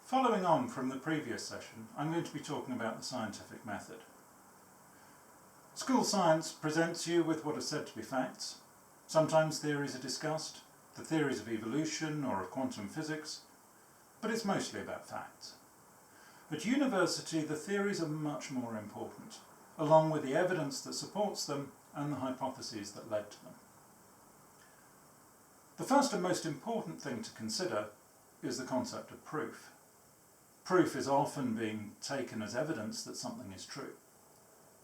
Following on from the previous session, I'm going to be talking about the scientific method. School science presents you with what are said to be facts. Sometimes theories are discussed, the theories of evolution or of quantum physics, but it's mostly about facts. At university, the theories are much more important, along with the evidence that supports them and the hypotheses that led to them. The first and most important thing to consider is the concept of proof. Proof is often being taken as evidence that something is true,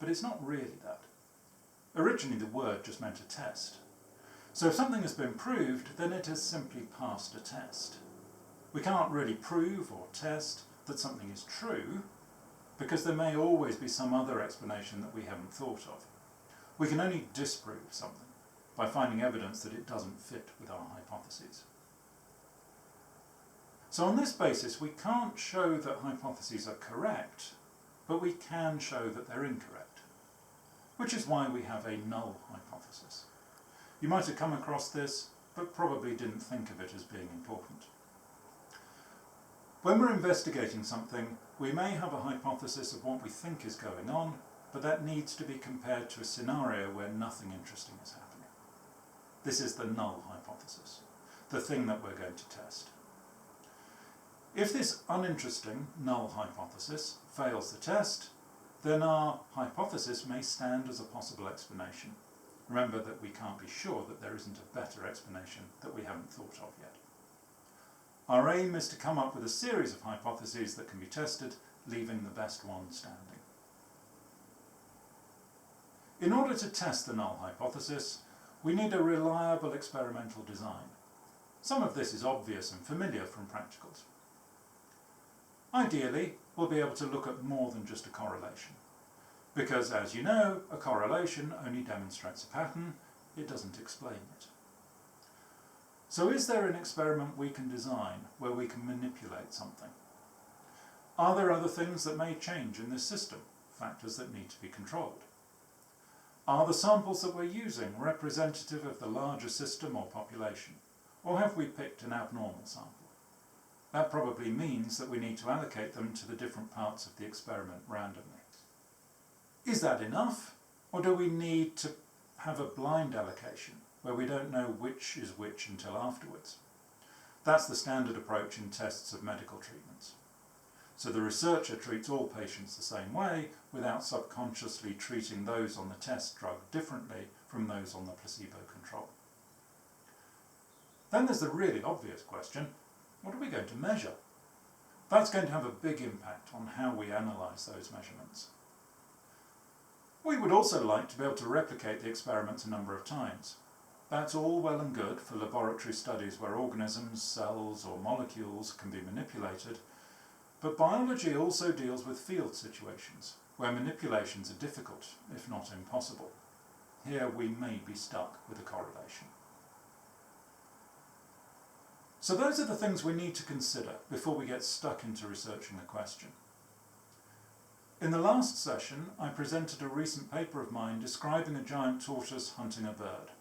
but it's not really that. Originally the word just meant a test. So if something has been proved, then it has simply passed a test. We can't really prove or test that something is true, because there may always be some other explanation that we haven't thought of. We can only disprove something by finding evidence that it doesn't fit with our hypotheses. So on this basis, we can't show that hypotheses are correct, but we can show that they're incorrect, which is why we have a null hypothesis. You might have come across this, but probably didn't think of it as being important. When we're investigating something, we may have a hypothesis of what we think is going on, but that needs to be compared to a scenario where nothing interesting is happening. This is the null hypothesis, the thing that we're going to test. If this uninteresting null hypothesis fails the test, then our hypothesis may stand as a possible explanation. Remember that we can't be sure that there isn't a better explanation that we haven't thought of yet. Our aim is to come up with a series of hypotheses that can be tested, leaving the best one standing. In order to test the null hypothesis, we need a reliable experimental design. Some of this is obvious and familiar from practicals. Ideally, we'll be able to look at more than just a correlation, because, as you know, a correlation only demonstrates a pattern, it doesn't explain it. So is there an experiment we can design where we can manipulate something? Are there other things that may change in this system, factors that need to be controlled? Are the samples that we're using representative of the larger system or population, or have we picked an abnormal sample? That probably means that we need to allocate them to the different parts of the experiment randomly. Is that enough, or do we need to have a blind allocation where we don't know which is which until afterwards? That's the standard approach in tests of medical treatments. So the researcher treats all patients the same way without subconsciously treating those on the test drug differently from those on the placebo control. Then there's the really obvious question, what are we going to measure? That's going to have a big impact on how we analyse those measurements. We would also like to be able to replicate the experiments a number of times. That's all well and good for laboratory studies where organisms, cells or molecules can be manipulated, but biology also deals with field situations where manipulations are difficult, if not impossible. Here we may be stuck with a correlation. So those are the things we need to consider before we get stuck into researching a question. In the last session, I presented a recent paper of mine describing a giant tortoise hunting a bird.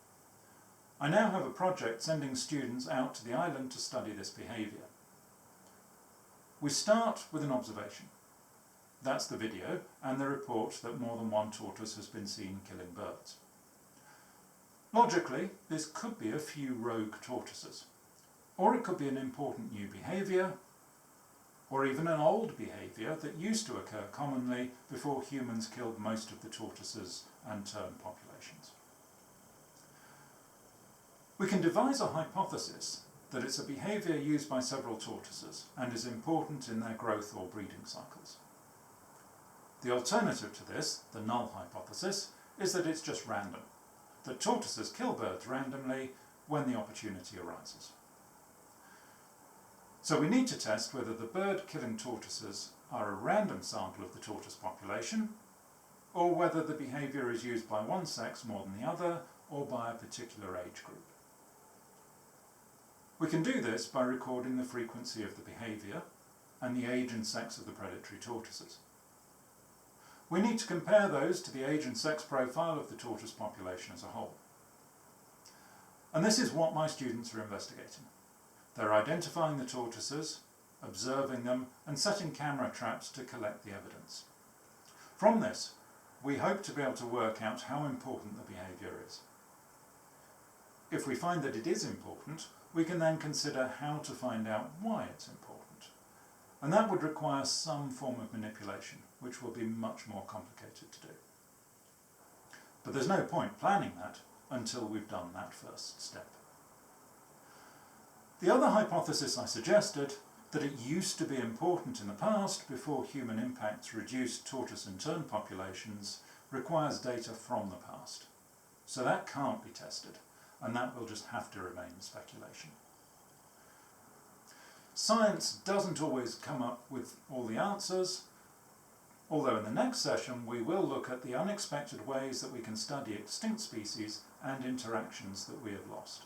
I now have a project sending students out to the island to study this behaviour. We start with an observation. That's the video and the report that more than one tortoise has been seen killing birds. Logically, this could be a few rogue tortoises, or it could be an important new behaviour, or even an old behaviour that used to occur commonly before humans killed most of the tortoises and tern populations. We can devise a hypothesis that it's a behaviour used by several tortoises and is important in their growth or breeding cycles. The alternative to this, the null hypothesis, is that it's just random, that tortoises kill birds randomly when the opportunity arises. So we need to test whether the bird-killing tortoises are a random sample of the tortoise population, or whether the behaviour is used by one sex more than the other, or by a particular age group. We can do this by recording the frequency of the behaviour and the age and sex of the predatory tortoises. We need to compare those to the age and sex profile of the tortoise population as a whole. And this is what my students are investigating. They're identifying the tortoises, observing them, and setting camera traps to collect the evidence. From this, we hope to be able to work out how important the behaviour is. If we find that it is important, we can then consider how to find out why it's important. And that would require some form of manipulation, which will be much more complicated to do. But there's no point planning that until we've done that first step. The other hypothesis I suggested, that it used to be important in the past before human impacts reduced tortoise and tern populations, requires data from the past. So that can't be tested, and that will just have to remain speculation. Science doesn't always come up with all the answers, although in the next session we will look at the unexpected ways that we can study extinct species and interactions that we have lost.